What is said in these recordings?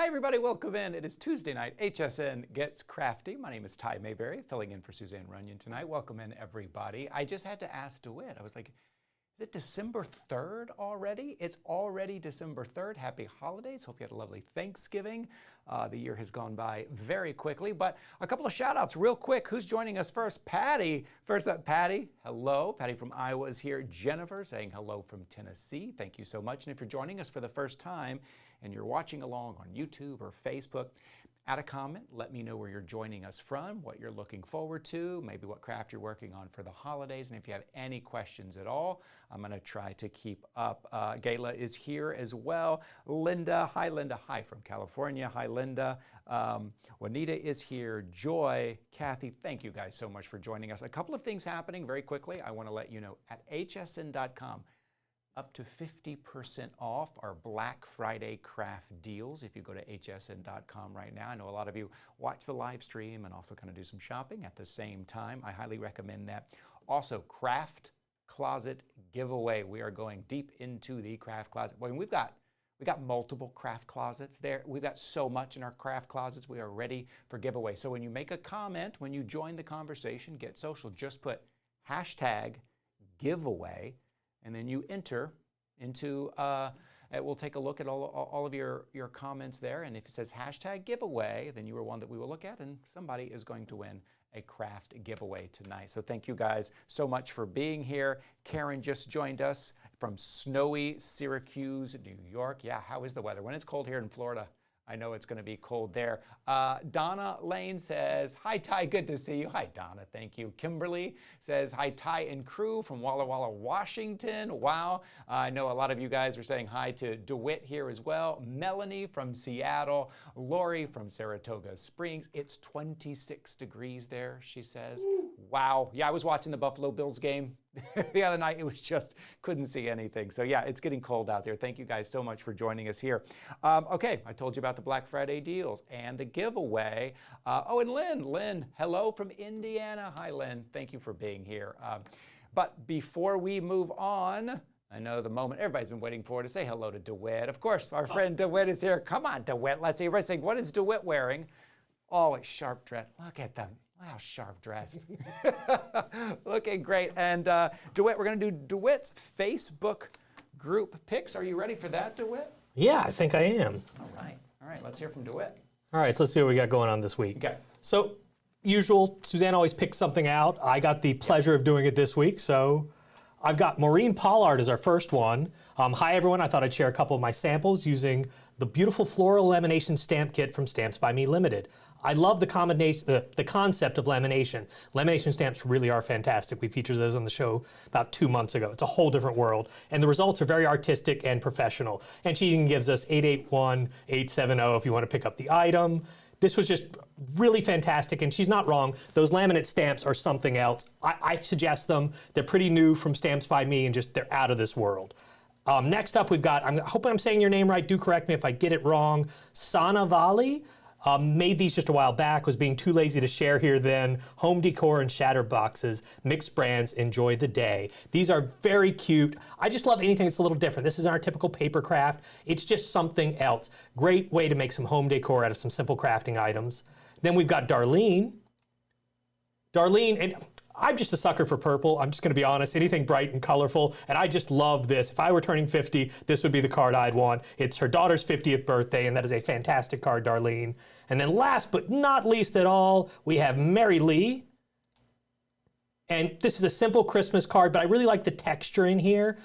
Hi everybody, welcome in. It is Tuesday night, HSN Gets Crafty. My name is Ty Mayberry, filling in for Suzanne Runyon tonight. Welcome in everybody. I just had to ask DeWitt, I was like, is it December 3rd already? It's already December 3rd. Happy holidays. Hope you had a lovely Thanksgiving. The year has gone by very quickly, but a couple of shout outs real quick. Who's joining us first? Patty. First up, Patty. Hello. Patty from Iowa is here. Jennifer saying hello from Tennessee. Thank you so much. And if you're joining us for the first time and you're watching along on YouTube or Facebook, add a comment. Let me know where you're joining us from, what you're looking forward to, maybe what craft you're working on for the holidays. And if you have any questions at all, I'm going to try to keep up. Gayla is here as well. Linda. Hi from California. Hi, Linda. Juanita is here. Joy. Kathy, thank you guys so much for joining us. A couple of things happening very quickly. I want to let you know at hsn.com. Up to 50% off our Black Friday craft deals if you go to hsn.com right now. I know a lot of you watch the live stream and also kind of do some shopping at the same time. I highly recommend that. Also, craft closet giveaway. We are going deep into the craft closet. Well, we got multiple craft closets there. We've got so much in our craft closets. We are ready for giveaway. So when you make a comment, when you join the conversation, Get Social, just put hashtag giveaway. And then you enter into, we'll take a look at all of your comments there. And if it says hashtag giveaway, then you are one that we will look at, and somebody is going to win a craft giveaway tonight. So thank you guys so much for being here. Karen just joined us from snowy Syracuse, New York. Yeah, how is the weather? When it's cold here in Florida, I know it's going to be cold there. Donna Lane says, hi, Ty, good to see you. Hi, Donna, thank you. Kimberly says, hi, Ty and crew from Walla Walla, Washington. Wow, I know a lot of you guys are saying hi to DeWitt here as well. Melanie from Seattle. Lori from Saratoga Springs. It's 26 degrees there, she says. Wow, yeah, I was watching the Buffalo Bills game the other night. It was just, couldn't see anything. So yeah, it's getting cold out there. Thank you guys so much for joining us here. Okay, I told you about the Black Friday deals and the giveaway. Oh, and Lynn, hello from Indiana. Hi, Lynn. Thank you for being here. But before we move on, I know the moment everybody's been waiting for, to say hello to DeWitt. Of course, our friend DeWitt is here. Come on, DeWitt. Let's see. Everybody's saying, what is DeWitt wearing? Oh, it's sharp dress. Look at them. Wow, sharp dressed. Looking great. And DeWitt, we're going to do DeWitt's Facebook group picks. Are you ready for that, DeWitt? Yeah, I think I am. All right, let's hear from DeWitt. All right, let's see what we got going on this week. Okay. So, usual, Suzanne always picks something out. I got the pleasure of doing it this week, so I've got Maureen Pollard as our first one. Hi, everyone. I thought I'd share a couple of my samples using the beautiful floral lamination stamp kit from Stamps by Me Limited. I love the combination, the concept of lamination. Lamination stamps really are fantastic. We featured those on the show about 2 months ago. It's a whole different world. And the results are very artistic and professional. And she even gives us 881-870 if you want to pick up the item. This was just really fantastic, and she's not wrong. Those laminate stamps are something else. I suggest them. They're pretty new from Stamps by Me, and just they're out of this world. Next up, we've got, I'm hoping I'm saying your name right. Do correct me if I get it wrong. Sana Vali. Made these just a while back, was being too lazy to share here then. Home decor and shatter boxes, mixed brands, enjoy the day. These are very cute. I just love anything that's a little different. This isn't our typical paper craft. It's just something else. Great way to make some home decor out of some simple crafting items. Then we've got Darlene. And I'm just a sucker for purple. I'm just gonna be honest, anything bright and colorful, and I just love this. If I were turning 50, this would be the card I'd want. It's her daughter's 50th birthday, and that is a fantastic card, Darlene. And then last but not least at all, we have Mary Lee. And this is a simple Christmas card, but I really like the texture in here.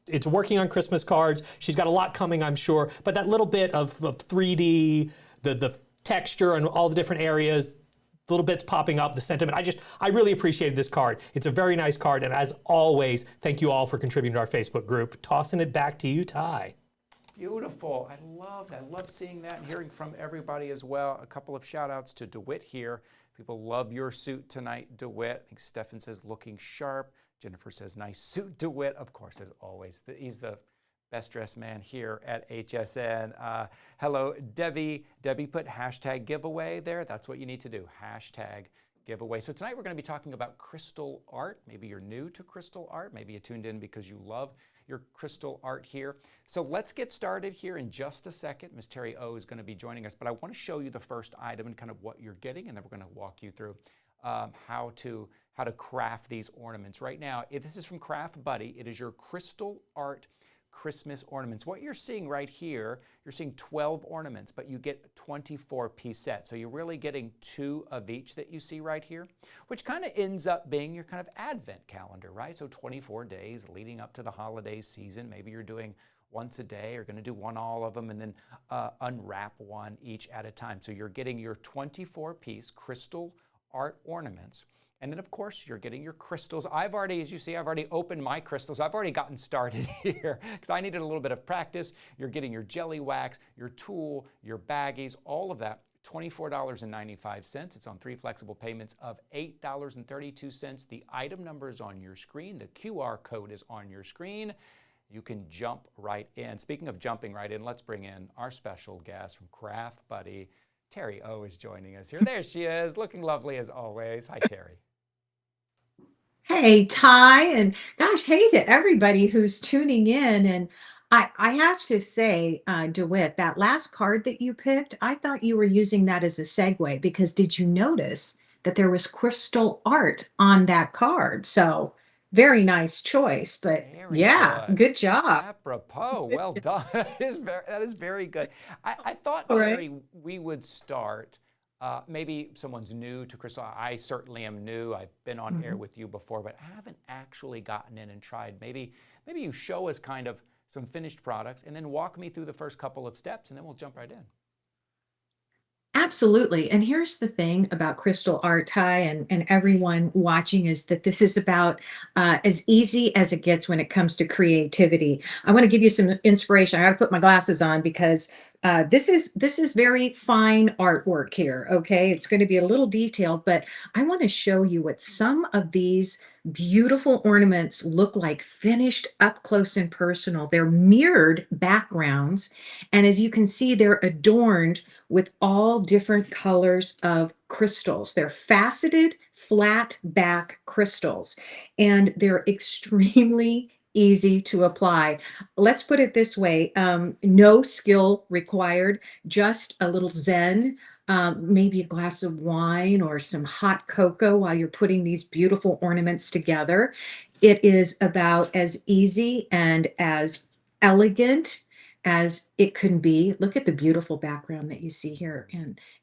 It's working on Christmas cards. She's got a lot coming, I'm sure, but that little bit of 3D, the texture and all the different areas, little bits popping up, the sentiment. I really appreciated this card. It's a very nice card, and as always, thank you all for contributing to our Facebook group. Tossing it back to you, Ty. Beautiful. I love that. I love seeing that and hearing from everybody as well. A couple of shout outs to DeWitt here. People love your suit tonight, DeWitt. I think Stefan says looking sharp. Jennifer says nice suit, DeWitt. Of course, as always, he's the best dressed man here at HSN. Hello, Debbie. Debbie put hashtag giveaway there. That's what you need to do. Hashtag giveaway. So tonight we're going to be talking about crystal art. Maybe you're new to crystal art. Maybe you tuned in because you love your crystal art here. So let's get started here in just a second. Miss Terry O is going to be joining us, but I want to show you the first item and kind of what you're getting, and then we're going to walk you through how to craft these ornaments. Right now, this is from Craft Buddy. It is your crystal art Christmas ornaments. What you're seeing right here, you're seeing 12 ornaments, but you get 24-piece set. So you're really getting 2 of each that you see right here, which kind of ends up being your kind of advent calendar, right? So 24 days leading up to the holiday season. Maybe you're doing once a day, or going to do all of them, and then unwrap one each at a time. So you're getting your 24-piece crystal art ornaments. And then, of course, you're getting your crystals. As you see, I've already opened my crystals. I've already gotten started here because I needed a little bit of practice. You're getting your jelly wax, your tool, your baggies, all of that, $24.95. It's on 3 flexible payments of $8.32. The item number is on your screen. The QR code is on your screen. You can jump right in. Speaking of jumping right in, let's bring in our special guest from Craft Buddy. Terry O is joining us here. There she is, looking lovely as always. Hi, Terry. Hey, Ty, and gosh, hey to everybody who's tuning in. And I have to say, DeWitt, that last card that you picked, I thought you were using that as a segue because did you notice that there was crystal art on that card? So very nice choice, but Very yeah, good. good job. Apropos, well done. That is very good. I thought, All right. Terry, we would start. Maybe someone's new to crystal. I certainly am new. I've been on air with you before, but I haven't actually gotten in and tried. Maybe you show us kind of some finished products and then walk me through the first couple of steps, and then we'll jump right in. Absolutely. And here's the thing about crystal art, Ty, and everyone watching is that this is about as easy as it gets when it comes to creativity. I want to give you some inspiration. I got to put my glasses on because this is very fine artwork here. Okay, it's going to be a little detailed, but I want to show you what some of these beautiful ornaments look like finished up close and personal. They're mirrored backgrounds, and as you can see, they're adorned with all different colors of crystals. They're faceted, flat back crystals, and they're extremely easy to apply. Let's put it this way, no skill required, just a little zen, maybe a glass of wine or some hot cocoa while you're putting these beautiful ornaments together. It is about as easy and as elegant as it can be. Look at the beautiful background that you see here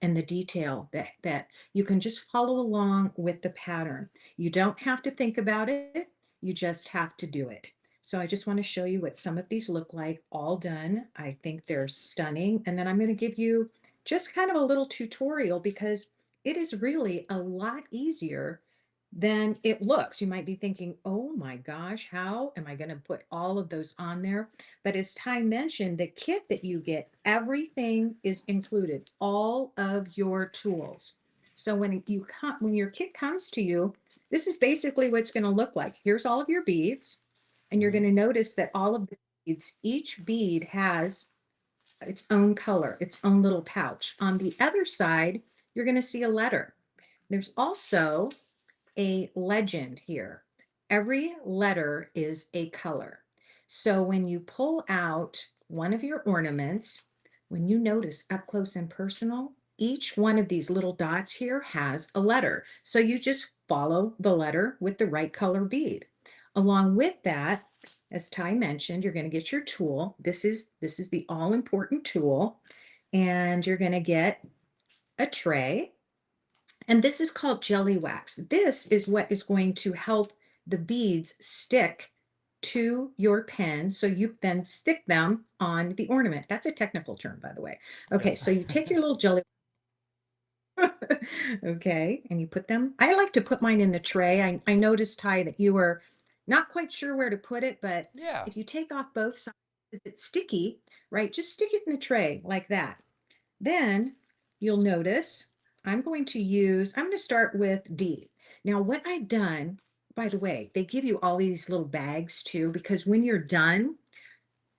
and the detail that you can just follow along with the pattern. You don't have to think about it. You just have to do it. So I just want to show you what some of these look like all done. I think they're stunning. And then I'm going to give you just kind of a little tutorial because it is really a lot easier than it looks. You might be thinking, oh my gosh, how am I going to put all of those on there? But as Ty mentioned, the kit that you get, everything is included, all of your tools. So when your kit comes to you, this is basically what it's going to look like. Here's all of your beads, and you're going to notice that all of the beads, each bead has its own color, its own little pouch. On the other side, you're going to see a letter. There's also a legend here. Every letter is a color. So when you pull out one of your ornaments, when you notice up close and personal, each one of these little dots here has a letter. So you just follow the letter with the right color bead. Along with that, as Ty mentioned, you're going to get your tool. This is the all-important tool, and you're going to get a tray. And this is called jelly wax. This is what is going to help the beads stick to your pen so you then stick them on the ornament. That's a technical term, by the way. Okay, Yes. so you take your little jelly okay, and you put them, I like to put mine in the tray. I noticed, Ty, that you were not quite sure where to put it, but Yeah. if you take off both sides, it's sticky, right? Just stick it in the tray like that. Then you'll notice I'm going to start with D. Now, what I've done, by the way, they give you all these little bags too, because when you're done,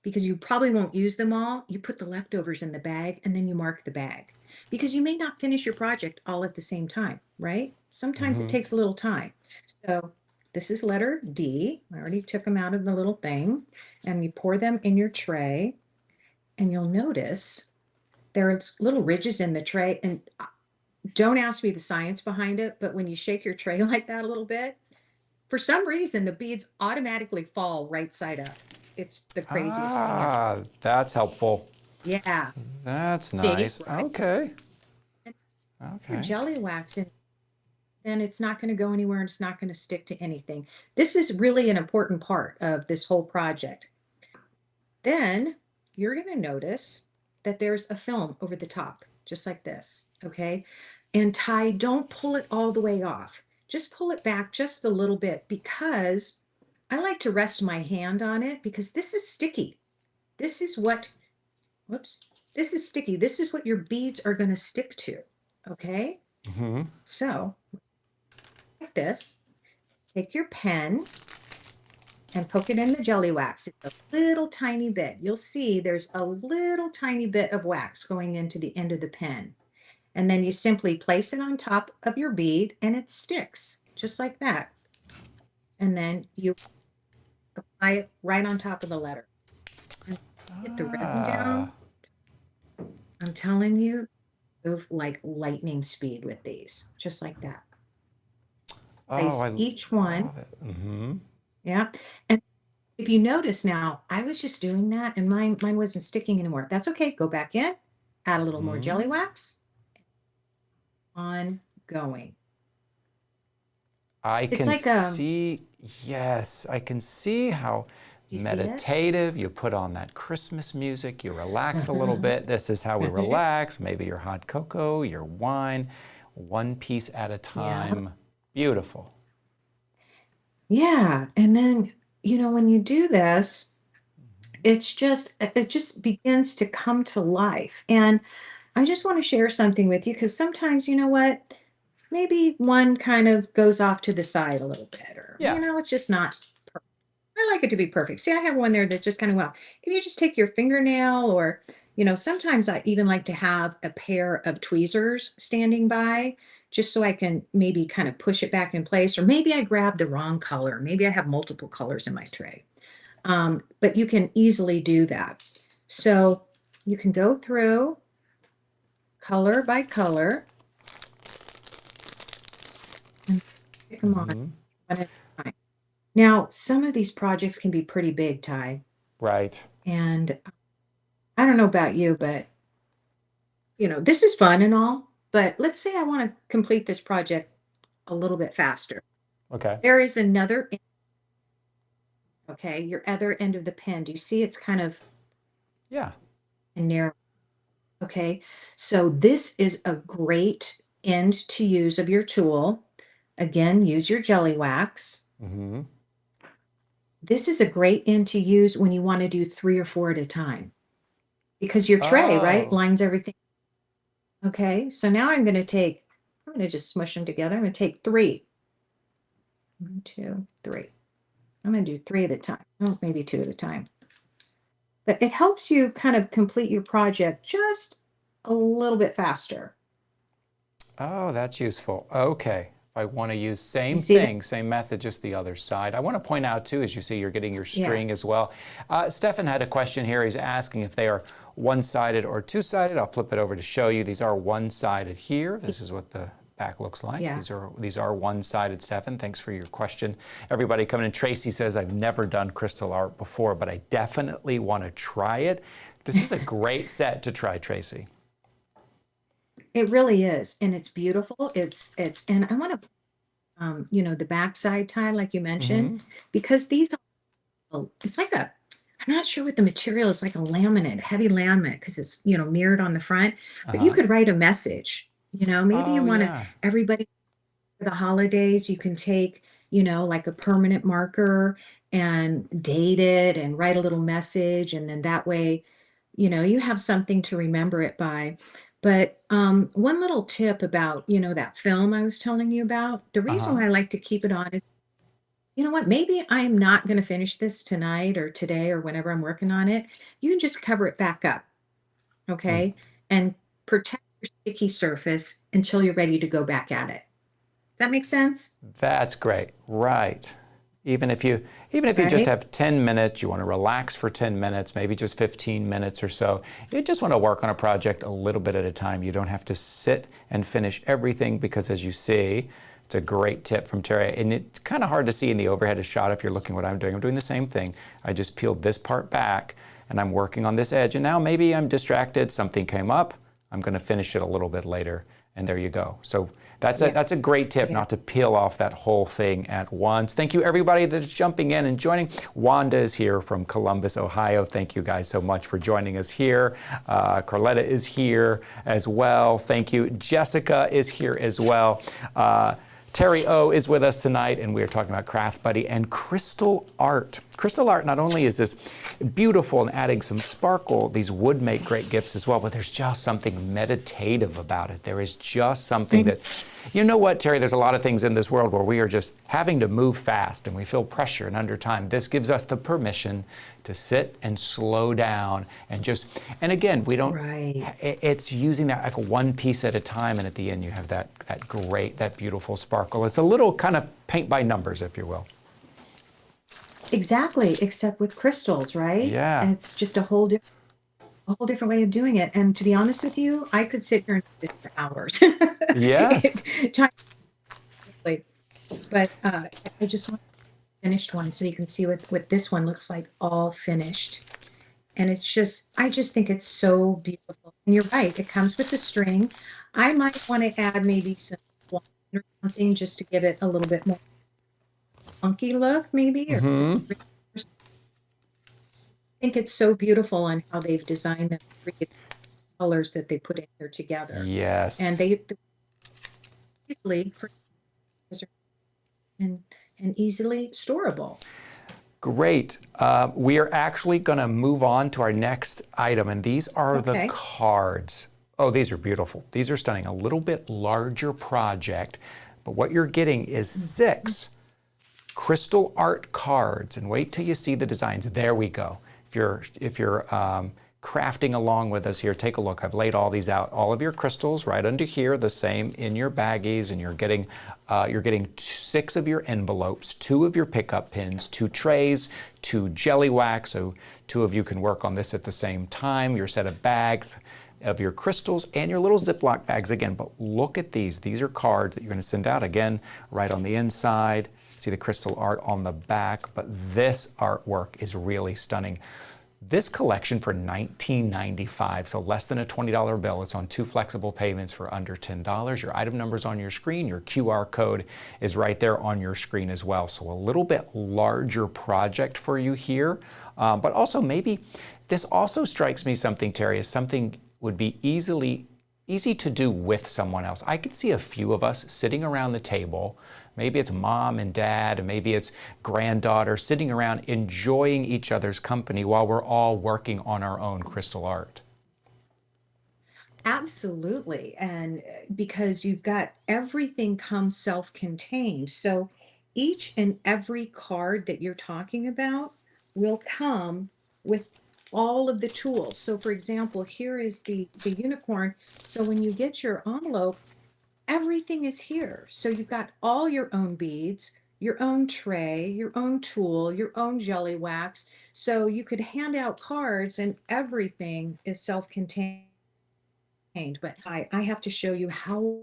because you probably won't use them all, you put the leftovers in the bag and then you mark the bag because you may not finish your project all at the same time, right? Sometimes it Hmm. takes a little time. So this is letter D. I already took them out of the little thing, and you pour them in your tray, and you'll notice there's little ridges in the tray. And don't ask me the science behind it, but when you shake your tray like that a little bit, for some reason, the beads automatically fall right side up. It's the craziest thing ever. Ah, that's helpful. Yeah. That's See, nice. right? Okay. And your Okay. jelly wax, and then it's not going to go anywhere and it's not going to stick to anything. This is really an important part of this whole project. Then you're going to notice that there's a film over the top, just like this. Okay. And Ty, don't pull it all the way off. Just pull it back just a little bit because I like to rest my hand on it because this is sticky. This is what, whoops, this is sticky. This is what your beads are going to stick to. Okay. Hmm. So, like this, take your pen and poke it in the jelly wax. It's a little tiny bit. You'll see there's a little tiny bit of wax going into the end of the pen. And then you simply place it on top of your bead and it sticks just like that. And then you apply it right on top of the letter. And get the ribbon down. I'm telling you, move like lightning speed with these, just like that. Oh, Place each one. love it. Hmm. Yeah. And if you notice now, I was just doing that and mine wasn't sticking anymore. That's okay. Go back in, add a little more jelly wax, on going. I It's can like see, yes, I can see how do you see it? meditative. You put on that Christmas music, you relax a little bit. This is how we relax. Maybe your hot cocoa, your wine, one piece at a Yeah. time. Beautiful. Yeah. And then, when you do this, it just begins to come to life. And I just want to share something with you because sometimes, you know what? Maybe one kind of goes off to the side a little bit, or, Yeah. it's just not perfect. I like it to be perfect. See, I have one there that's just kind of, well, can you just take your fingernail or, sometimes I even like to have a pair of tweezers standing by just so I can maybe kind of push it back in place, or maybe I grabbed the wrong color. Maybe I have multiple colors in my tray. But you can easily do that. So you can go through color by color and pick them on Mhm. one at a time. Now, some of these projects can be pretty big, Ty. Right. And I don't know about you, but this is fun and all. But let's say I want to complete this project a little bit faster. Okay. There is another, okay, your other end of the pen. Do you see it's kind of Yeah. narrow? Okay, so this is a great end to use of your tool. Again, use your jelly wax. Hmm. This is a great end to use when you want to do 3 or 4 at a time because your tray, right, Oh, lines everything. Okay, so now I'm going to just smush them together. I'm going to take 3. 1, 2, 3. I'm going to do 3 at a time. Oh, maybe 2 at a time. But it helps you kind of complete your project just a little bit faster. oh, that's useful. Okay. If I want to use You same see that? thing, same method, just the other side. I want to point out too, as you see, you're getting your Yeah. string as well. Stefan had a question here. He's asking if they are one-sided or two-sided. I'll flip it over to show you. These are one-sided here. This is what the back looks like. Yeah. These are one-sided, Stefan. Thanks for your question. Everybody coming in. Tracy says, I've never done crystal art before, but I definitely want to try it. This is a great set to try, Tracy. It really is, and it's beautiful. And I want to, the backside tie, like you mentioned, because these are, it's like I'm not sure what the material is, like a laminate, heavy laminate, because it's, mirrored on the front, but you Uh-huh. could write a message, maybe you Oh, want to, yeah. everybody, for the holidays, you can take, like a permanent marker and date it and write a little message. And then that way, you have something to remember it by. But one little tip about, that film I was telling you about, the reason Uh-huh. why I like to keep it on is you know what, maybe I'm not going to finish this tonight or today or whenever I'm working on it. You can just cover it back up, Mm, okay? And protect your sticky surface until you're ready to go back at it. Does that make sense? that's great. Right. Even if you just Right? have 10 minutes, you want to relax for 10 minutes, maybe just 15 minutes or so. You just want to work on a project a little bit at a time. You don't have to sit and finish everything because, as you see, it's a great tip from Terry. And it's kind of hard to see in the overhead shot if you're looking what I'm doing. I'm doing the same thing. I just peeled this part back and I'm working on this edge. And now maybe I'm distracted, something came up. I'm going to finish it a little bit later. And there you go. So Yeah. that's a great tip, Yeah. not to peel off that whole thing at once. Thank you everybody that's jumping in and joining. Wanda is here from Columbus, Ohio. Thank you guys so much for joining us here. Carletta is here as well. Thank you. Jessica is here as well. Terry O is with us tonight, and we are talking about Craft Buddy and crystal art. Crystal art, not only is this beautiful and adding some sparkle, these would make great gifts as well, but there's just something meditative about it. There is just something that, you know what, Terry, there's a lot of things in this world where we are just having to move fast and we feel pressure and under time. This gives us the permission to sit and slow down and just, and again, we don't, Right. it's using that like one piece at a time, and at the end you have that great, that beautiful sparkle. It's a little kind of paint by numbers, if you will. Exactly, except with crystals, right? Yeah. And it's just a whole different way of doing it. And to be honest with you, I could sit here and do this for hours. Yes. Time quickly. But I just want a finished one so you can see what this one looks like all finished. And it's just, I just think it's so beautiful. And you're right, it comes with the string. I might want to add maybe some wine or something just to give it a little bit more funky look, maybe, or Hmm. I think it's so beautiful on how they've designed the three colors that they put in here together. And Yes. they easily for and easily storable. Great. We are actually going to move on to our next item, and these are the Okay. cards. Oh, these are beautiful. These are stunning. A little bit larger project, but what you're getting is 6 crystal art cards, and wait till you see the designs. There we go. If you're crafting along with us here, take a look. I've laid all these out. All of your crystals right under here, the same in your baggies, and you're getting 6 of your envelopes, 2 of your pickup pins, 2 trays, 2 jelly wax. So 2 of you can work on this at the same time. Your set of bags of your crystals and your little Ziploc bags again. But look at these. These are cards that you're going to send out again right on the inside. See the crystal art on the back, but this artwork is really stunning. This collection for $19.95, so less than a $20 bill. It's on 2 flexible payments for under $10. Your item number's on your screen. Your QR code is right there on your screen as well. So a little bit larger project for you here, but also maybe this also strikes me something, Terry, as something would be easy to do with someone else. I could see a few of us sitting around the table. Maybe it's mom and dad, and maybe it's granddaughter sitting around enjoying each other's company while we're all working on our own crystal art. Absolutely. And because you've got everything comes self-contained. So each and every card that you're talking about will come with all of the tools. So for example, here is the unicorn. So when you get your envelope, everything is here. So you've got all your own beads, your own tray, your own tool, your own jelly wax. So you could hand out cards and everything is self-contained. But I have to show you how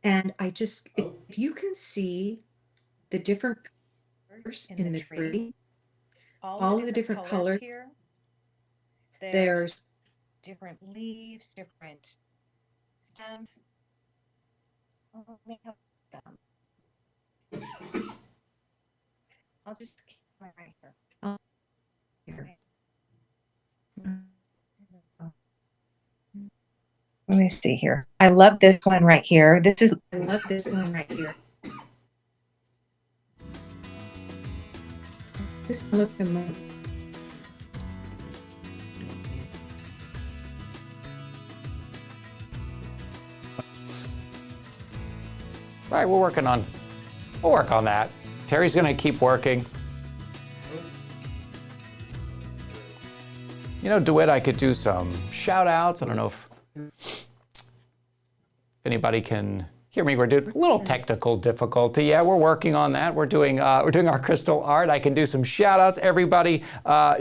and I just if you can see the different colors in the tree, all of the different colors, here. there's Different leaves, different stems. Oh, let me have them. I'll just keep my right here. here. Let me see here. I love this one right here. I love this one right here. This one looks familiar. Right, we'll work on that. Terry's gonna keep working. You know, DeWitt, I could do some shout outs. I don't know if anybody can hear me. We're doing a little technical difficulty. Yeah, we're working on that. We're doing our crystal art. I can do some shout outs. Everybody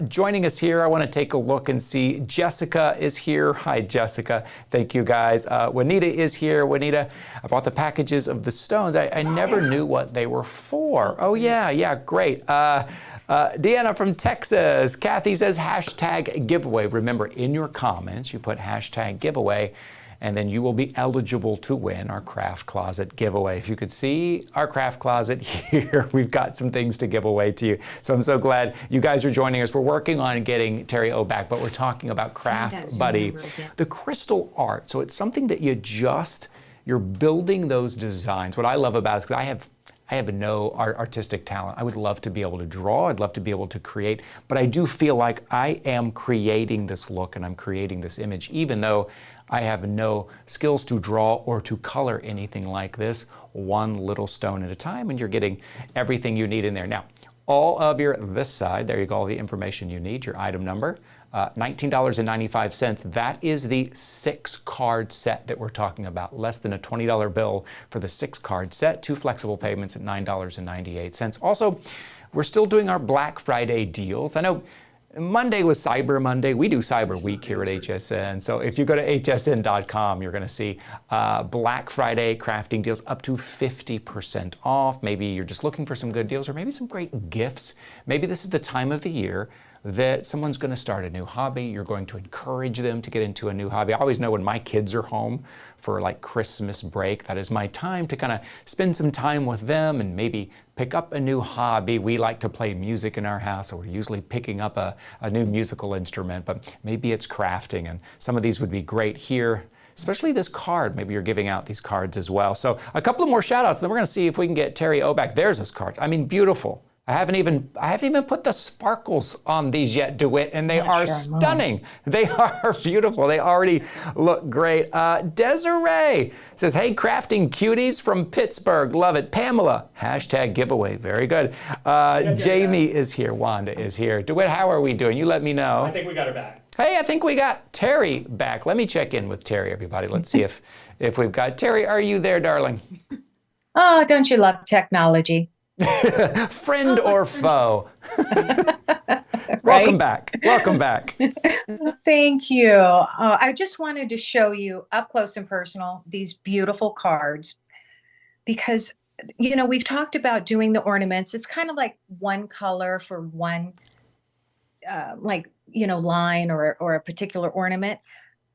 joining us here, I want to take a look and see. Jessica is here. Hi, Jessica. Thank you, guys. Juanita is here. Juanita, I bought the packages of the stones. I never knew what they were for. Oh, yeah, great. Deanna from Texas. Kathy says hashtag giveaway. Remember, in your comments, you put hashtag giveaway, and then you will be eligible to win our craft closet giveaway. If you could see our craft closet here, we've got some things to give away to you. So I'm so glad you guys are joining us. We're working on getting Terry O back, but we're talking about Craft Buddy, the crystal art. So it's something that you're building those designs. What I love about it is because I have no artistic talent. I would love to be able to draw. I'd love to be able to create, but I do feel like I am creating this look and I'm creating this image, even though I have no skills to draw or to color anything like this, one little stone at a time, and you're getting everything you need in there. Now, all of this side, there you go, all the information you need, your item number, $19.95. That is the 6-card set that we're talking about. Less than a $20 bill for the 6-card set. 2 flexible payments at $9.98. Also, we're still doing our Black Friday deals. I know Monday was Cyber Monday. We do Cyber Week here at HSN. So if you go to hsn.com, you're going to see Black Friday crafting deals up to 50% off. Maybe you're just looking for some good deals or maybe some great gifts. Maybe this is the time of the year that someone's going to start a new hobby. You're going to encourage them to get into a new hobby. I always know when my kids are home for like Christmas break, that is my time to kind of spend some time with them and maybe pick up a new hobby. We like to play music in our house, so we're usually picking up a new musical instrument, but maybe it's crafting, and some of these would be great here. Especially this card, maybe you're giving out these cards as well. So a couple of more shout outs, then we're gonna see if we can get Terry O back. There's those cards. I mean, beautiful. I haven't even put the sparkles on these yet, DeWitt, and they are stunning. They are beautiful. They already look great. Desiree says, hey, crafting cuties from Pittsburgh. Love it. Pamela, hashtag giveaway. Very good. Jamie is here. Wanda is here. DeWitt, how are we doing? You let me know. I think we got her back. Hey, I think we got Terry back. Let me check in with Terry, everybody. Let's see if we've got Terry. Are you there, darling? Oh, don't you love technology? Friend or foe? Welcome back. Welcome back. Thank you. I just wanted to show you up close and personal these beautiful cards because, you know, we've talked about doing the ornaments. It's kind of like one color for one, line or a particular ornament.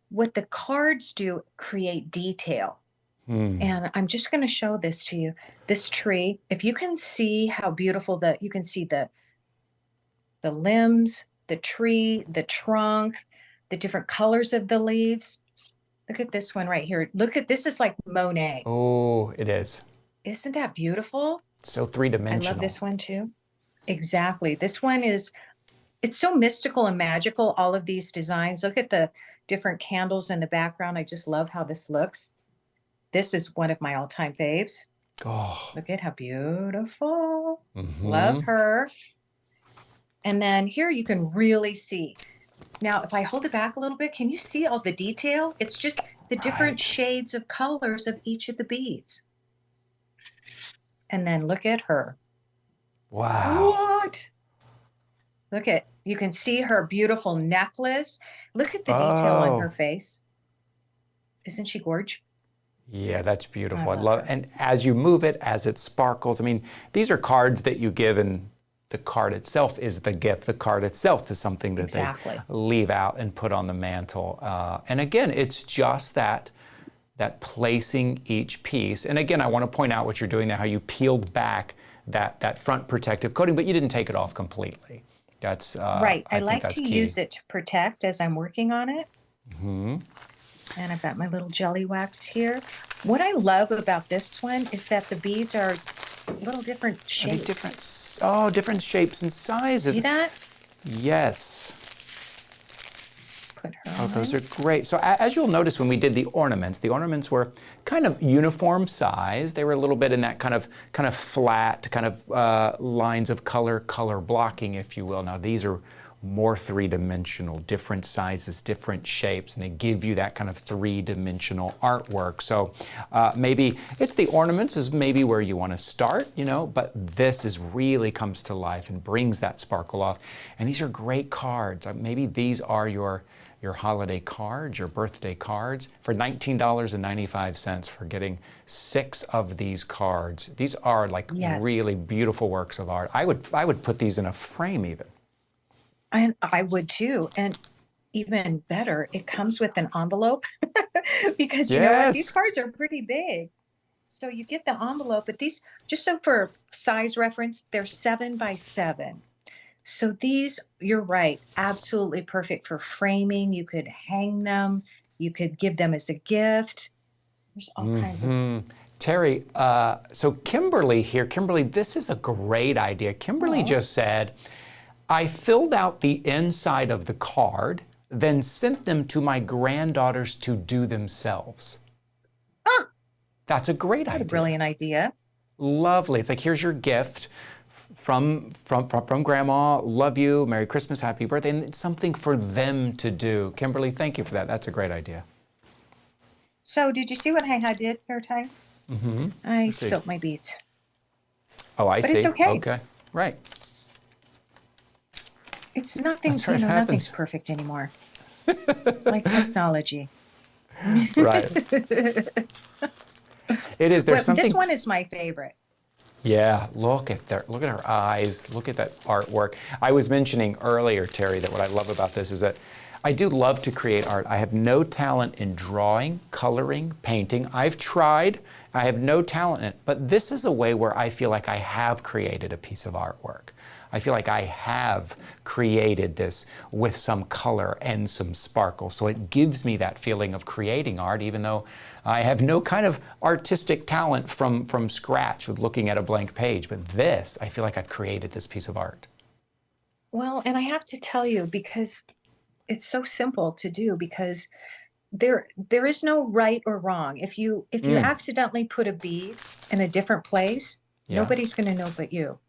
What the cards do, create detail. And I'm just going to show this to you. This tree, if you can see how beautiful you can see the limbs, the tree, the trunk, the different colors of the leaves. Look at this one right here. Look at this, is like Monet. Oh, it is. Isn't that beautiful? So three-dimensional. I love this one too. Exactly. This one it's so mystical and magical, all of these designs. Look at the different candles in the background. I just love how this looks. This is one of my all-time faves. Oh. Look at how beautiful. Love her. And then here you can really see. Now, if I hold it back a little bit, can you see all the detail? It's just the different shades of colors of each of the beads. And then look at her. Wow. What? You can see her beautiful necklace. Look at the detail on her face. Isn't she gorgeous? Yeah, that's beautiful. I love it. And as you move it, as it sparkles, I mean, these are cards that you give, and the card itself is the gift. The card itself is something that they leave out and put on the mantle. And again, it's just that placing each piece. And again, I want to point out what you're doing there, how you peeled back that front protective coating, but you didn't take it off completely. That's right. I like to use it to protect as I'm working on it. And I've got my little jelly wax here. What I love about this one is that the beads are little different Are they shapes. different shapes and sizes. See that? Yes. Put her Oh, on. those are great. So as you'll notice when we did the ornaments were kind of uniform size. They were a little bit in that kind of flat, kind of lines of color blocking, if you will. Now these are more three-dimensional, different sizes, different shapes, and they give you that kind of three-dimensional artwork. So maybe it's the ornaments is maybe where you want to start, you know, but this is really comes to life and brings that sparkle off. And these are great cards. Maybe these are your holiday cards, your birthday cards, for $19.95 for getting 6 of these cards. These are like really beautiful works of art. I would put these in a frame even. And I would too. And even better, it comes with an envelope because you know what? These cards are pretty big. So you get the envelope, but these, just so for size reference, they're 7 by 7. So these, you're right, absolutely perfect for framing. You could hang them. You could give them as a gift. There's all kinds of. Terry, so Kimberly here, this is a great idea. Kimberly just said, I filled out the inside of the card, then sent them to my granddaughters to do themselves. Huh. That's a great idea. What a brilliant idea. Lovely. It's like, here's your gift from Grandma. Love you. Merry Christmas. Happy birthday. And it's something for them to do. Kimberly, thank you for that. That's a great idea. So did you see what I did here, Ty? Mm-hmm. I spilled my beads. Oh, I see. But it's okay. Okay. Right. It's nothing, That's right, you know, it happens. nothing's perfect anymore. Like technology. Right. It is. There's Well, something. this one is my favorite. Yeah, look at her eyes. Look at that artwork. I was mentioning earlier, Terry, that what I love about this is that I do love to create art. I have no talent in drawing, coloring, painting. I've tried. I have no talent in it. But this is a way where I feel like I have created a piece of artwork. I feel like I have created this with some color and some sparkle. So it gives me that feeling of creating art, even though I have no kind of artistic talent from scratch with looking at a blank page. But this, I feel like I've created this piece of art. Well, and I have to tell you, because it's so simple to do, because there is no right or wrong. If you accidentally put a bead in a different place, nobody's going to know but you.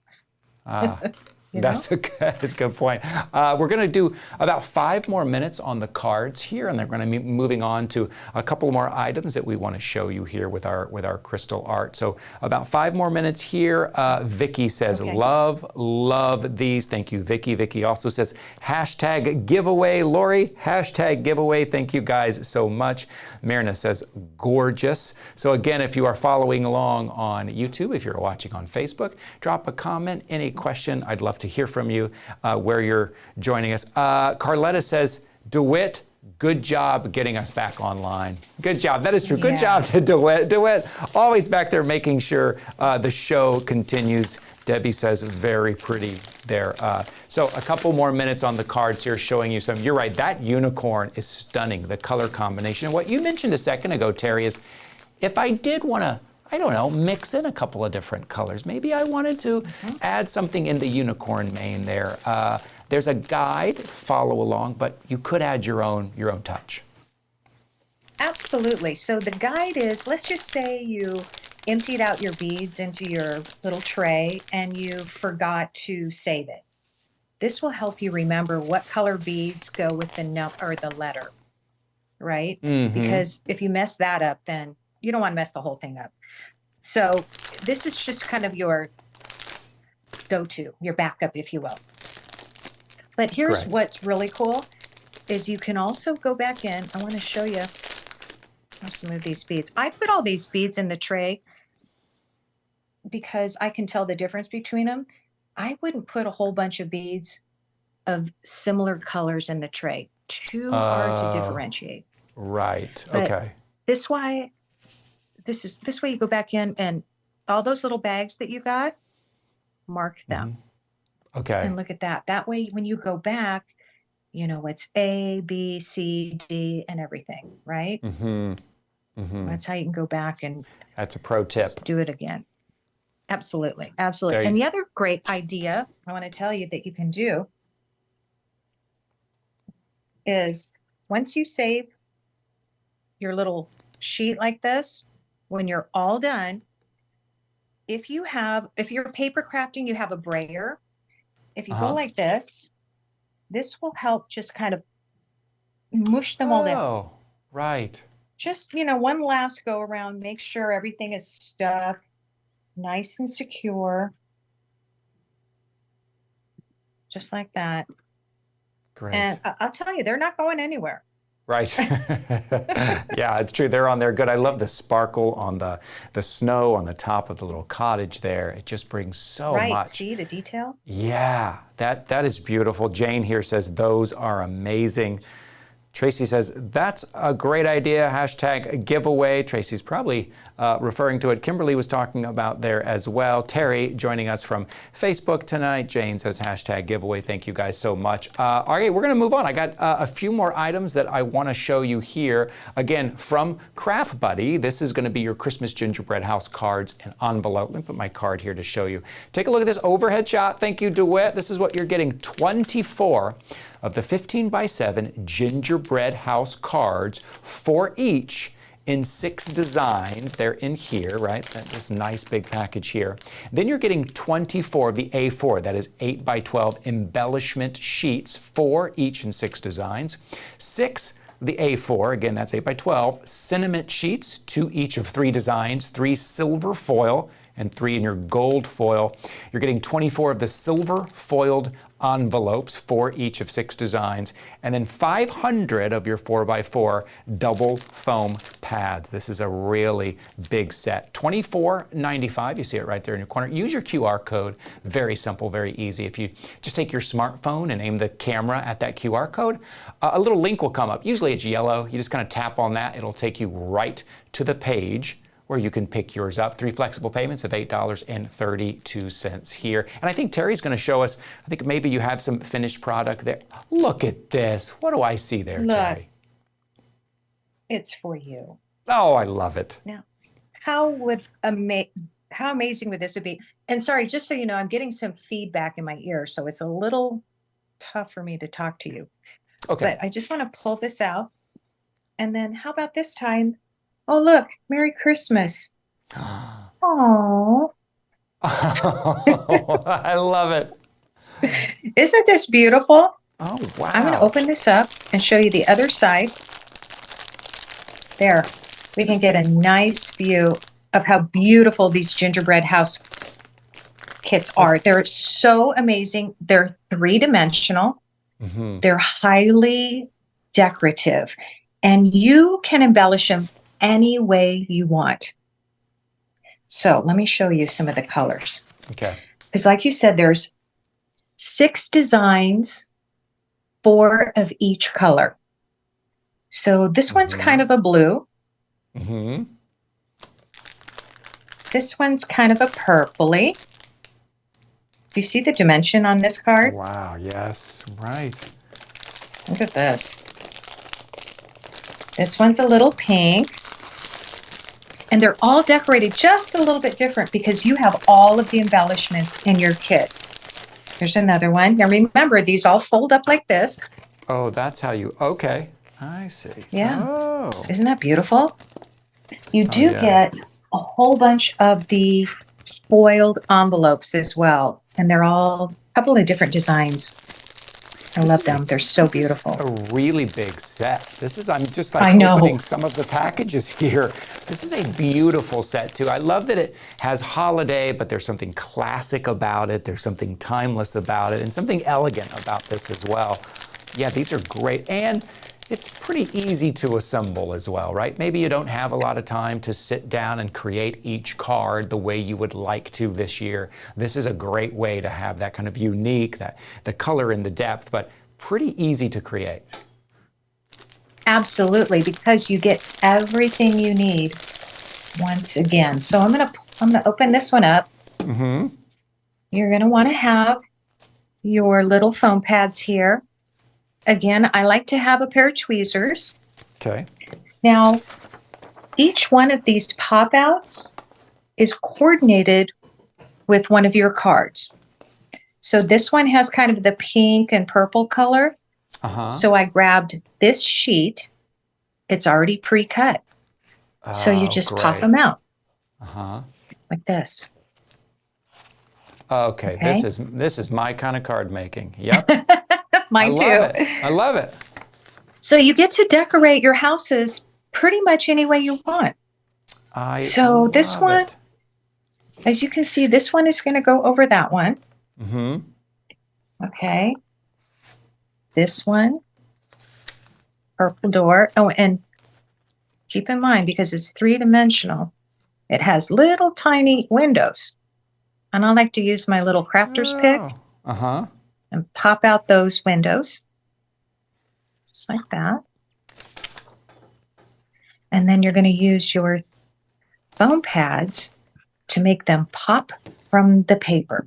That's a good point. We're going to do about 5 more minutes on the cards here, and they're going to be moving on to a couple more items that we want to show you here with our crystal art. So about 5 more minutes here. Vicky says, love these. Thank you, Vicky. Vicky also says, hashtag giveaway. Lori, hashtag giveaway. Thank you guys so much. Myrna says, gorgeous. So again, if you are following along on YouTube, if you're watching on Facebook, drop a comment, any question. I'd love to hear from you where you're joining us. Carletta says, DeWitt, good job getting us back online. Good job. That is true. Good job to DeWitt. DeWitt, always back there making sure the show continues. Debbie says, very pretty there. So a couple more minutes on the cards here showing you some. You're right, that unicorn is stunning, the color combination. And what you mentioned a second ago, Terry, is if I did want to, I don't know, mix in a couple of different colors. Maybe I wanted to add something in the unicorn mane there. There's a guide, follow along, but you could add your own touch. Absolutely. So the guide is, let's just say you emptied out your beads into your little tray and you forgot to save it. This will help you remember what color beads go with the number or the letter, right? Because if you mess that up, then you don't want to mess the whole thing up. So this is just kind of your go-to, your backup, if you will. But here's what's really cool is you can also go back in. I want to show you. Let's move these beads. I put all these beads in the tray because I can tell the difference between them. I wouldn't put a whole bunch of beads of similar colors in the tray. Too hard to differentiate. Right. But okay. This way you go back in and all those little bags that you got, mark them. Okay. And look at that. That way, when you go back, you know, it's A, B, C, D, and everything, right? That's how you can go back and that's a pro tip. do it again. Absolutely. Absolutely. There And you- the other great idea I want to tell you that you can do is once you save your little sheet like this, when you're all done, if you're paper crafting, you have a brayer. If you go like this will help just kind of mush them all down. Oh, right. Just, one last go around, make sure everything is stuck nice and secure. Just like that. Great. And I'll tell you, they're not going anywhere. Right. Yeah, it's true. They're on there good. I love the sparkle on the snow on the top of the little cottage there. It just brings so Right. much. See the detail? Yeah, that is beautiful. Jane here says those are amazing. Tracy says, that's a great idea, hashtag giveaway. Tracy's probably referring to it. Kimberly was talking about there as well. Terry joining us from Facebook tonight. Jane says, hashtag giveaway. Thank you guys so much. All right, we're going to move on. I got a few more items that I want to show you here. Again, from Craft Buddy. This is going to be your Christmas gingerbread house cards and envelope. Let me put my card here to show you. Take a look at this overhead shot. Thank you, DeWitt. This is what you're getting, 24 of the 15x7 gingerbread house cards, 4 each in 6 designs. They're in here, right? This nice big package here. Then you're getting 24 of the A4, that is 8x12 embellishment sheets, 4 each in 6 designs. 6 of the A4, again, that's 8x12, sentiment sheets, 2 each of 3 designs, 3 silver foil, and 3 in your gold foil. You're getting 24 of the silver foiled envelopes, 4 each of 6 designs, and then 500 of your 4x4 double foam pads. This is a really big set. $24.95. You see it right there in your corner. Use your QR code. Very simple, very easy. If you just take your smartphone and aim the camera at that QR code, a little link will come up. Usually it's yellow. You just kind of tap on that. It'll take you right to the page where you can pick yours up. 3 flexible payments of $8.32 here. And I think Terry's going to show us, I think maybe you have some finished product there. Look at this. What do I see there, Look. Terry? It's for you. Oh, I love it. Now, how amazing would this be? And sorry, just so you know, I'm getting some feedback in my ear, so it's a little tough for me to talk to you. Okay. But I just want to pull this out. And then how about this time? Oh, look, Merry Christmas. Oh, I love it. isn't this beautiful? Oh, wow. I'm going to open this up and show you the other side. There, we can get a nice view of how beautiful these gingerbread house kits are. They're so amazing. They're 3-dimensional. Mm-hmm. They're highly decorative, and you can embellish them any way you want. So let me show you some of the colors. Okay. Because like you said, there's 6 designs, 4 of each color. So this one's kind of a blue. Mm-hmm. This one's kind of a purpley. Do you see the dimension on this card? Wow, yes, right. Look at this. This one's a little pink. And they're all decorated just a little bit different because you have all of the embellishments in your kit. There's another one. Now remember, these all fold up like this. Oh, that's how you, okay. I see. Yeah. Oh. Isn't that beautiful? You do yeah. get a whole bunch of the foiled envelopes as well. And they're all a couple of different designs. I love them. They're so beautiful. A really big set. This is, I'm just I like know. opening some of the packages here. This is a beautiful set too. I love that it has holiday, but there's something classic about it. There's something timeless about it and something elegant about this as well. Yeah, these are great. And it's pretty easy to assemble as well, right? Maybe you don't have a lot of time to sit down and create each card the way you would like to this year. This is a great way to have that kind of unique, the color and the depth, but pretty easy to create. Absolutely, because you get everything you need once again. So I'm gonna open this one up. Mm-hmm. You're gonna want to have your little foam pads here. Again, I like to have a pair of tweezers. Okay. Now, each one of these pop outs is coordinated with one of your cards. So this one has kind of the pink and purple color. So I grabbed this sheet. It's already pre-cut. So you just pop them out like this. Okay, Okay. this is my kind of card making. Yep. Mine too. Love it. I love it. So you get to decorate your houses pretty much any way you want. So this love one, it. as you can see, this one is going to go over that one. Okay. This one, purple door. Oh, and keep in mind, because it's three-dimensional, it has little tiny windows. And I like to use my little crafter's pick and pop out those windows. Just like that. And then you're going to use your foam pads to make them pop from the paper.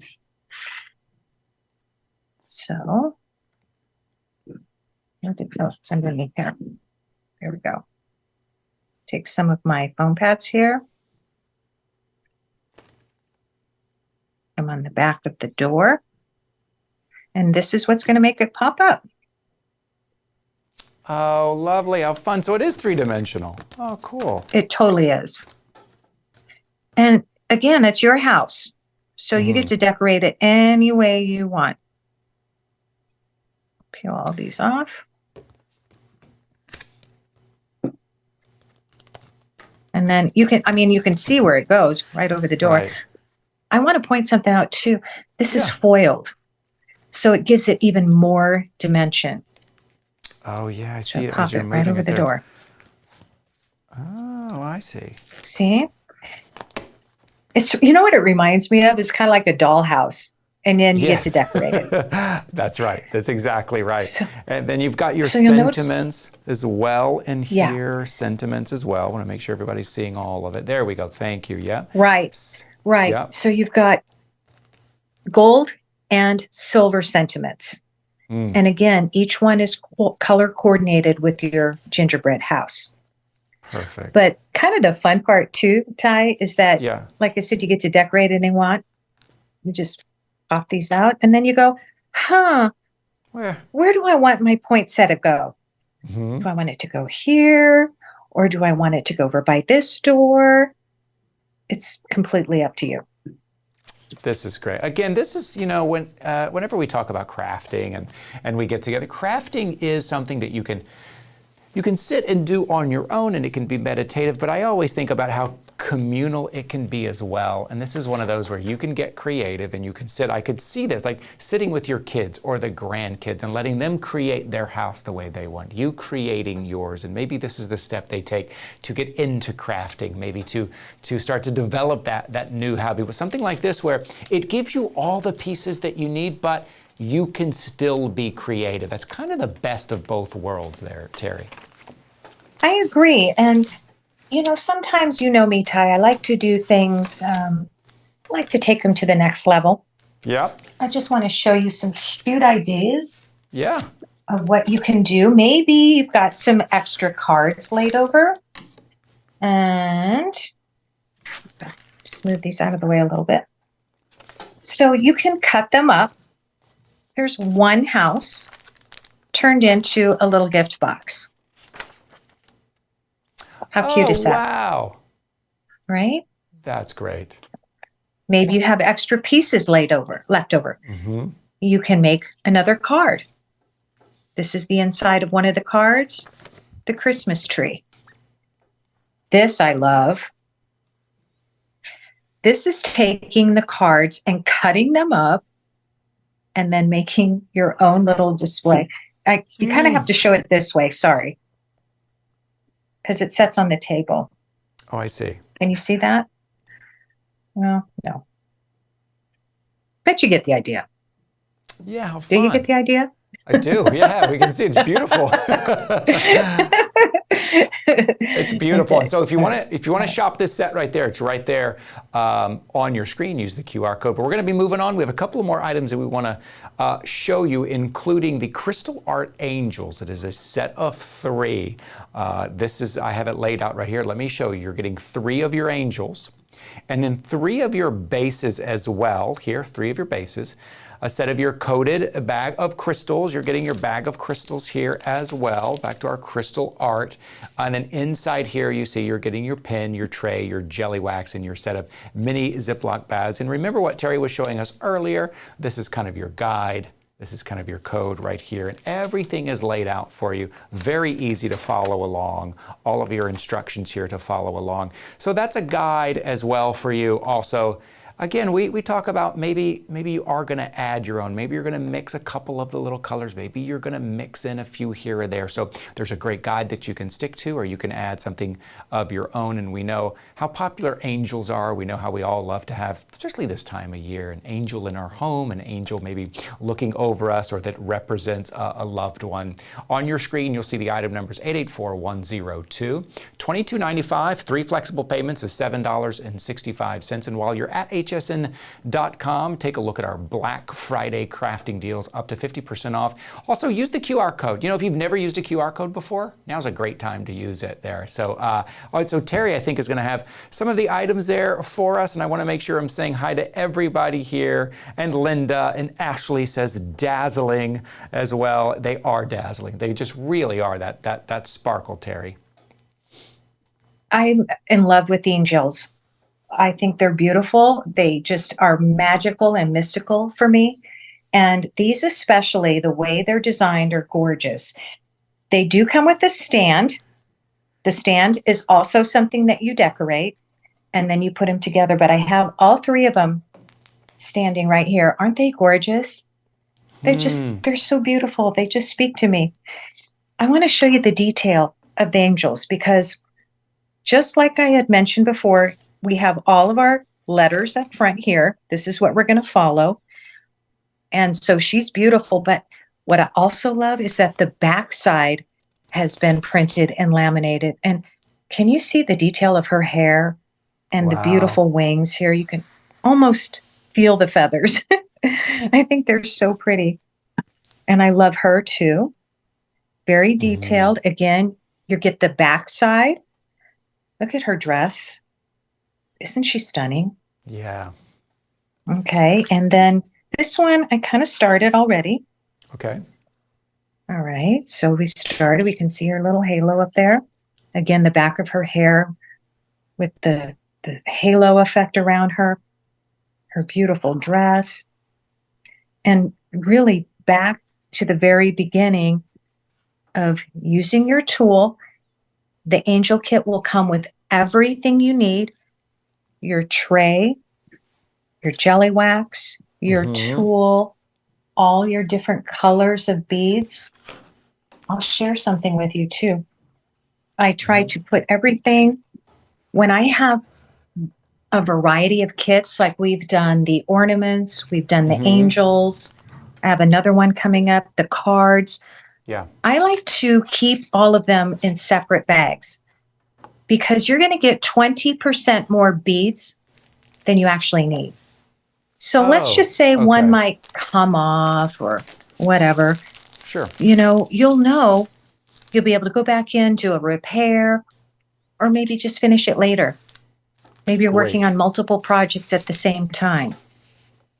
So, where did it go? It's underneath here. There we go. Take some of my foam pads here. I'm on the back of the door. And this is what's going to make it pop up. Oh, lovely. How fun. So it is three-dimensional. Oh, cool. It totally is. And again, it's your house. So you get to decorate it any way you want. Peel all these off. And then you can, you can see where it goes right over the door. Right. I want to point something out too. This is foiled. So it gives it even more dimension. Oh, yeah, I So see it pop as you're it right moving over it the there. door. Oh, I see. See? It's, you know what it reminds me of? It's kind of like a dollhouse. And then you get to decorate it. That's right. That's exactly right. So, and then you've got your so you'll notice- sentiments as well in Yeah. here. Sentiments as well. I want to make sure everybody's seeing all of it. There we go. Thank you. Yeah. Right, right. Yep. So you've got gold and silver sentiments. And again, each one is color coordinated with your gingerbread house. Perfect. But kind of the fun part too, Ty, is that, yeah. like I said, you get to decorate it and want. You just pop these out and then you go, where do I want my poinsettia to go? Do I want it to go here? Or do I want it to go over by this door? It's completely up to you. This is great. Again, this is, whenever we talk about crafting and we get together, crafting is something that you can sit and do on your own, and it can be meditative, but I always think about how communal it can be as well. And this is one of those where you can get creative and you can sit. I could see this, like sitting with your kids or the grandkids and letting them create their house the way they want, you creating yours. And maybe this is the step they take to get into crafting, maybe to start to develop that new hobby with something like this, where it gives you all the pieces that you need, but you can still be creative. That's kind of the best of both worlds there, Terry. I agree. And, sometimes me, Ty, I like to do things, I like to take them to the next level. Yep. I just want to show you some cute ideas Yeah. of what you can do. Maybe you've got some extra cards laid over. And just move these out of the way a little bit. So you can cut them up. Here's one house turned into a little gift box. How cute is that? Wow. Right? That's great. Maybe you have extra pieces left over. You can make another card. This is the inside of one of the cards, the Christmas tree. This I love. This is taking the cards and cutting them up and then making your own little display. You kind of have to show it this way, sorry. Because it sets on the table. Oh, I see. Can you see that? Well, no. Bet you get the idea. Yeah, how fun. Do you get the idea? I do. Yeah, we can see it's beautiful. It's beautiful. And so if you want to shop this set right there, it's right there on your screen. Use the QR code. But we're going to be moving on. We have a couple of more items that we want to show you, including the Crystal Art Angels. It is a set of 3. I have it laid out right here. Let me show you. You're getting 3 of your angels. And then 3 of your bases as well. Here, 3 of your bases. A set of your coated bag of crystals. You're getting your bag of crystals here as well. Back to our crystal art. And then inside here, you see you're getting your pen, your tray, your jelly wax, and your set of mini Ziploc bags. And remember what Terry was showing us earlier? This is kind of your guide. This is kind of your code right here. And everything is laid out for you. Very easy to follow along. All of your instructions here to follow along. So that's a guide as well for you also. Again, we talk about maybe you are going to add your own. Maybe you're going to mix a couple of the little colors. Maybe you're going to mix in a few here or there. So there's a great guide that you can stick to, or you can add something of your own. And we know how popular angels are. We know how we all love to have, especially this time of year, an angel in our home, an angel maybe looking over us, or that represents a loved one. On your screen, you'll see the item numbers 884102, $22.95, 3 flexible payments of $7.65. And while you're at hsn.com. Take a look at our Black Friday crafting deals, up to 50% off. Also, use the QR code. You know, if you've never used a QR code before, now's a great time to use it there. So, so Terry, I think, is going to have some of the items there for us, and I want to make sure I'm saying hi to everybody here. And Linda and Ashley says dazzling as well. They are dazzling. They just really are that sparkle, Terry. I'm in love with the angels. I think they're beautiful. They just are magical and mystical for me. And these, especially the way they're designed, are gorgeous. They do come with a stand. The stand is also something that you decorate, and then you put them together. But I have all 3 of them standing right here. Aren't they gorgeous? They're so beautiful. They just speak to me. I want to show you the detail of the angels, because just like I had mentioned before, we have all of our letters up front here. This is what we're going to follow. And so she's beautiful. But what I also love is that the back side has been printed and laminated. And can you see the detail of her hair and the beautiful wings here? You can almost feel the feathers. I think they're so pretty. And I love her too. Very detailed. Again, you get the back side. Look at her dress. Isn't she stunning? Yeah. Okay. And then this one, I kind of started already. Okay. All right. So we started. We can see her little halo up there. Again, the back of her hair with the halo effect around her. Her beautiful dress. And really back to the very beginning of using your tool. The angel kit will come with everything you need. Your tray, your jelly wax, your tool, all your different colors of beads. I'll share something with you too. I try to put everything, when I have a variety of kits, like we've done the ornaments, we've done the angels, I have another one coming up, the cards. Yeah. I like to keep all of them in separate bags, because you're going to get 20% more beads than you actually need. So let's just say one might come off or whatever. Sure. You know, you'll be able to go back in, do a repair, or maybe just finish it later. Maybe you're working on multiple projects at the same time.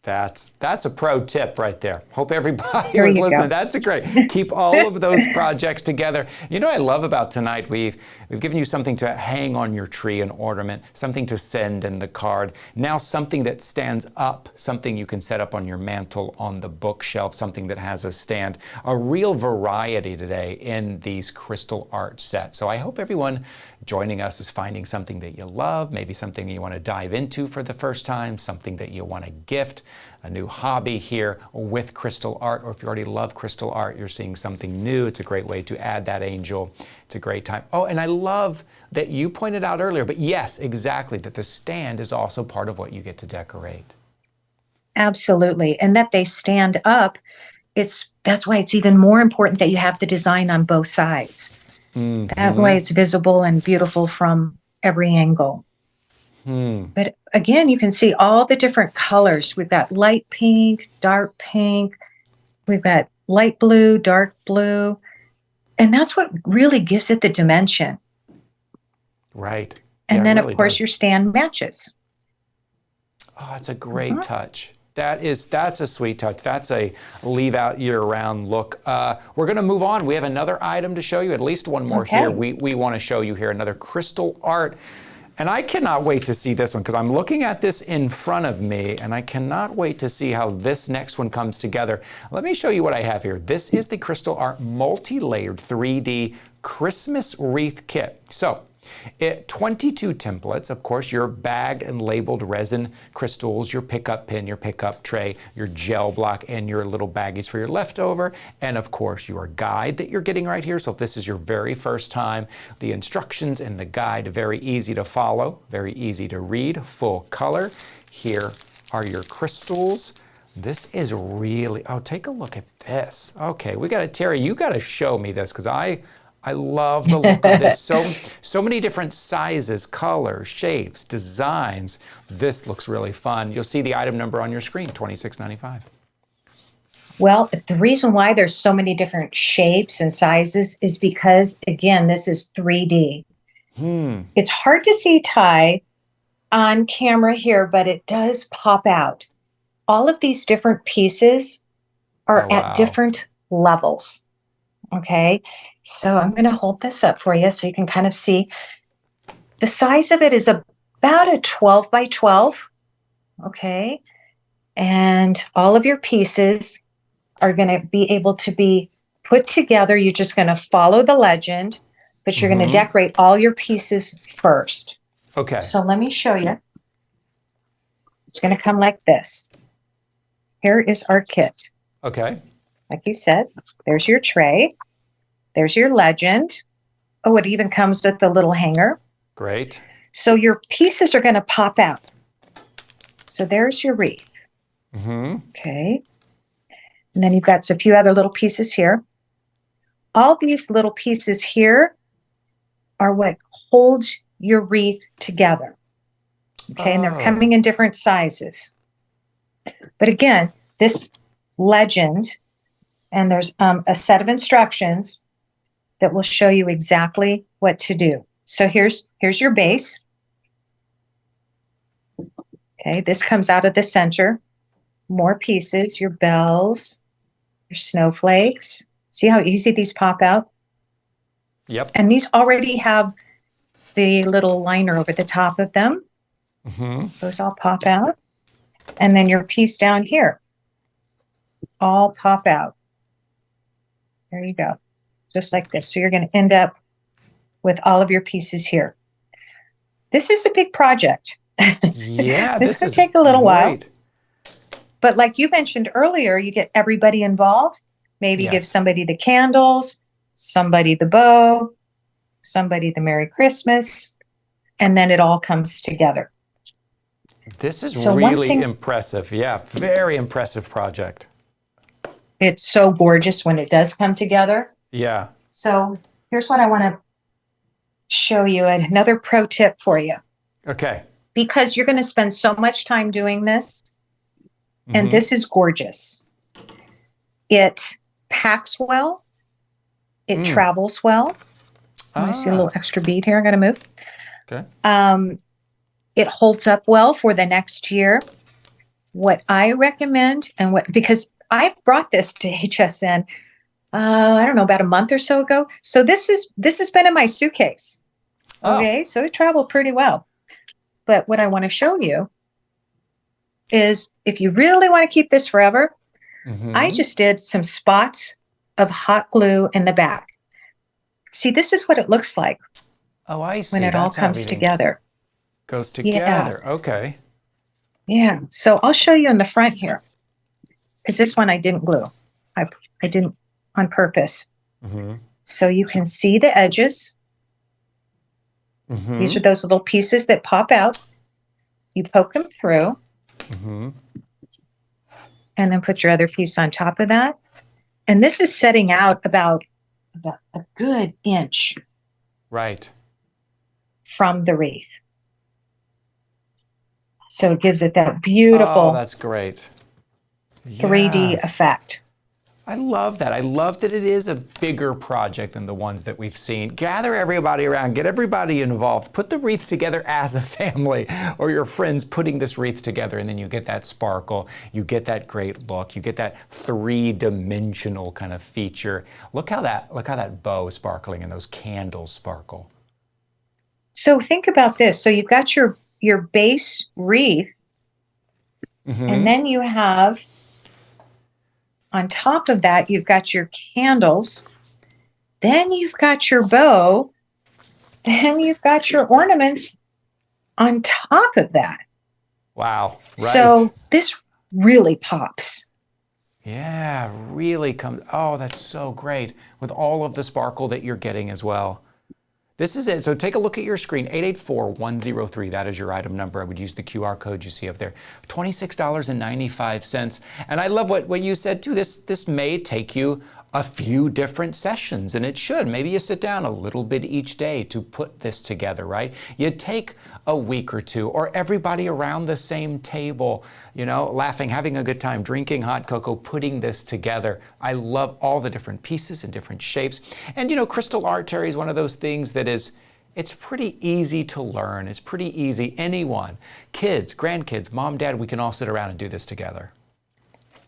That's a pro tip right there. Hope everybody was listening. That's a great. Keep all of those projects together. You know what I love about tonight? We've given you something to hang on your tree, an ornament, something to send in the card. Now something that stands up, something you can set up on your mantle, on the bookshelf, something that has a stand. A real variety today in these crystal art sets. So I hope everyone joining us is finding something that you love, maybe something you want to dive into for the first time, something that you want to gift, a new hobby here with crystal art, or if you already love crystal art, you're seeing something new. It's a great way to add that angel. It's a great time. Oh, and I love that you pointed out earlier, but yes, exactly, that the stand is also part of what you get to decorate. Absolutely. And that they stand up, that's why it's even more important that you have the design on both sides. That way it's visible and beautiful from every angle. But again, you can see all the different colors. We've got light pink, dark pink. We've got light blue, dark blue. And that's what really gives it the dimension. Right. And Yeah, then, it of really course, does. your stand matches. Oh, that's a great touch. That's a sweet touch. That's a leave out year-round look. We're going to move on. We have another item to show you, at least one more here. We want to show you here another crystal art. And I cannot wait to see this one because I'm looking at this in front of me and I cannot wait to see how this next one comes together. Let me show you what I have here. This is the Crystal Art multi-layered 3D Christmas wreath kit. So 22 templates, of course, your bagged and labeled resin crystals, your pickup pin, your pickup tray, your gel block, and your little baggies for your leftover, and of course your guide that you're getting right here. So if this is your very first time, the instructions and the guide, very easy to follow, very easy to read, full color. Here are your crystals. This is really, oh, take a look at this. Okay, Terry, you got to show me this because I love the look of this. So many different sizes, colors, shapes, designs. This looks really fun. You'll see the item number on your screen, $26.95. Well, the reason why there's so many different shapes and sizes is because, again, this is 3D. It's hard to see Ty on camera here, but it does pop out. All of these different pieces are at different levels. Okay, so I'm going to hold this up for you so you can kind of see. The size of it is about a 12 by 12. Okay, and all of your pieces are going to be able to be put together. You're just going to follow the legend, but you're going to decorate all your pieces first. Okay. So let me show you. It's going to come like this. Here is our kit. Okay. Like you said, there's your tray. There's your legend. Oh, it even comes with the little hanger. Great. So your pieces are going to pop out. So there's your wreath. Okay. And then you've got a few other little pieces here. All these little pieces here are what holds your wreath together. Okay. And they're coming in different sizes. But again, this legend, and there's a set of instructions that will show you exactly what to do. So here's your base. Okay, this comes out of the center. More pieces, your bells, your snowflakes. See how easy these pop out? Yep. And these already have the little liner over the top of them. Those all pop out. And then your piece down here, all pop out. There you go, just like this. So you're going to end up with all of your pieces here. This is a big project. Yeah, this could take a little while. But like you mentioned earlier, you get everybody involved. Maybe give somebody the candles, somebody the bow, somebody the Merry Christmas, and then it all comes together. This is really impressive. Yeah, very impressive project. It's so gorgeous when it does come together. Yeah. So here's what I want to show you, another pro tip for you. Okay. Because you're going to spend so much time doing this, and this is gorgeous. It packs well. It travels well. I see a little extra bead here. I'm going to move. Okay. It holds up well for the next year. What I recommend, because I brought this to HSN, I don't know, about a month or so ago. So this has been in my suitcase. Okay, so it traveled pretty well. But what I want to show you is if you really want to keep this forever, I just did some spots of hot glue in the back. See, this is what it looks like. Oh, I see. When it all comes together. Goes together. Yeah. Okay. Yeah. So I'll show you in the front here, because this one I didn't glue. I didn't on purpose. So you can see the edges. These are those little pieces that pop out. You poke them through. And then put your other piece on top of that. And this is setting out about a good inch. Right. From the wreath. So it gives it that beautiful that's great. 3D effect. I love that. I love that it is a bigger project than the ones that we've seen. Gather everybody around, get everybody involved, put the wreath together as a family or your friends putting this wreath together, and then you get that sparkle, you get that great look, you get that three-dimensional kind of feature. Look how that bow is sparkling and those candles sparkle. So think about this. So you've got your base wreath, and then you have, on top of that, you've got your candles, then you've got your bow, then you've got your ornaments on top of that. Wow. Right. So this really pops. Yeah, really comes. Oh, that's so great with all of the sparkle that you're getting as well. This is it. So take a look at your screen, 884-103. That is your item number. I would use the QR code you see up there. $26.95. And I love what you said too. This may take you a few different sessions, and it should. Maybe you sit down a little bit each day to put this together, right? You take a week or two, or everybody around the same table, you know, laughing, having a good time, drinking hot cocoa, putting this together. I love all the different pieces and different shapes. And you know, crystal art, Terry, is one of those things that it's pretty easy to learn. It's pretty easy. Anyone, kids, grandkids, mom, dad, we can all sit around and do this together.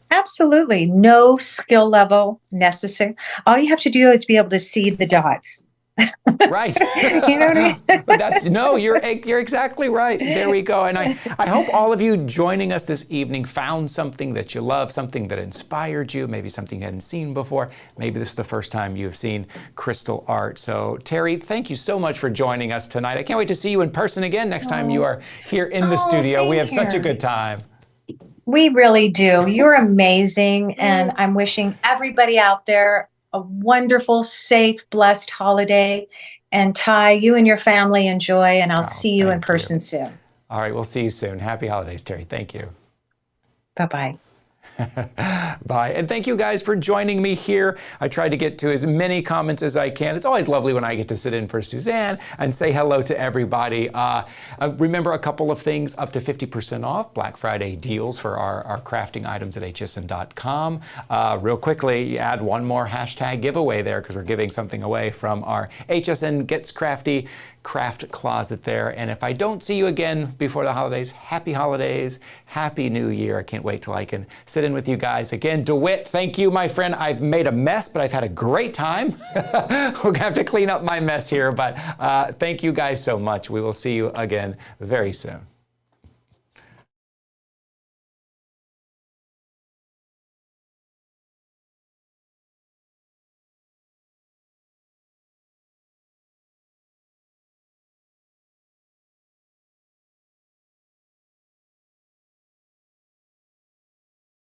Absolutely. No skill level necessary. All you have to do is be able to see the dots. Right. You know what I mean? No, you're exactly right. There we go. And I hope all of you joining us this evening found something that you love, something that inspired you, maybe something you hadn't seen before. Maybe this is the first time you've seen crystal art. So Terry, thank you so much for joining us tonight. I can't wait to see you in person again next time you are here in the studio. We have such a good time. We really do. You're amazing. And I'm wishing everybody out there a wonderful, safe, blessed holiday. And Ty, you and your family enjoy, and I'll see you in person soon. All right, we'll see you soon. Happy holidays, Terry. Thank you. Bye-bye. Bye. And thank you guys for joining me here. I tried to get to as many comments as I can. It's always lovely when I get to sit in for Suzanne and say hello to everybody. Remember a couple of things, up to 50% off Black Friday deals for our crafting items at hsn.com. Real quickly, you add one more hashtag giveaway there because we're giving something away from our HSN Gets Crafty craft closet there. And if I don't see you again before the holidays, happy holidays, happy new year. I can't wait till I can sit in with you guys again. DeWitt, thank you, my friend. I've made a mess, but I've had a great time. We're gonna have to clean up my mess here, but thank you guys so much. We will see you again very soon.